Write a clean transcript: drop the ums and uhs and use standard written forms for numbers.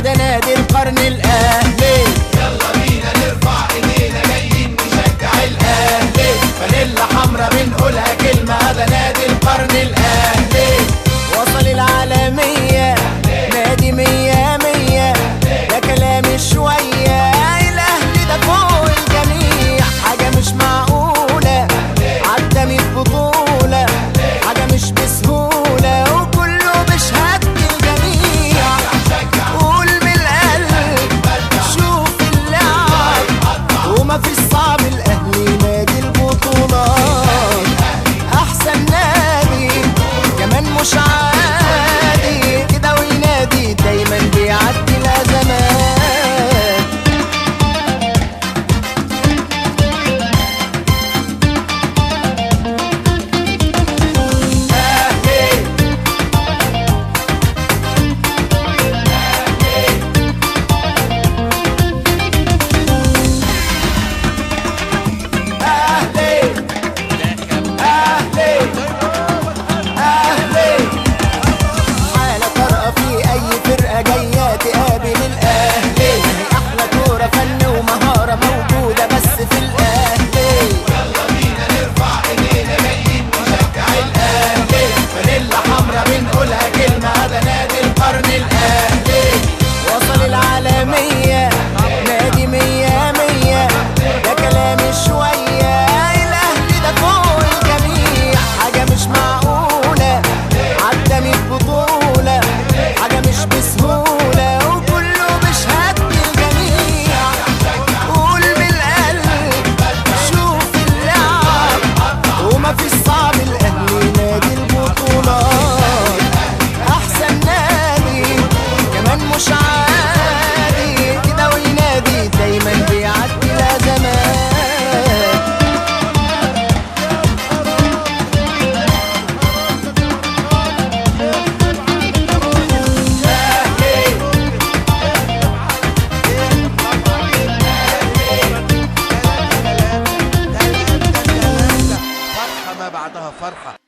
ده نادي القرن الاهلي. يلا بينا نرفع ايدينا جايين نشجع الاهلي، فانيلا حمرا بنقولها كلمة ده نادي القرن الاهلي. وصل العالمية نادي مية مية، ده كلامي شوية الاهلي ده فوق الجميع، حاجة مش معقولة عدى 100 بطولة، حاجة مش بسهولة وكله بشهادة الجميع. قول من القلب شوف اللعب وما في الصعب، الاهلي نادي البطولات، احسن نادي كمان مش عادي كده، وينادي دايما بيعدي الازمات. حالة طارئة في أي فرقة جاية تقابل الأهلي، هي أحلى كورة فن ومهارة موجودة بس في الأهلي. يلا بينا نرفع ايدينا جايين نشجع الاهلي، فانيلا حمرا بنقولها كلمة ده نادي القرن الاهلي. وصل العالمية نادي مية مية، ده كلامي شوية الأهلي ده فوق الجميع، حاجة مش معقولة عدى 100 بطولة، حاجة مش بسهولة وكله بشهادة الجميع. قول من القلب شوف اللعب وما في الصعب، الأهلي نادي البطولات، أحسن نادي كمان مش عادي كده، وينادي دايما بيعدي الأزمات. فرحة ما بعدها فرحة.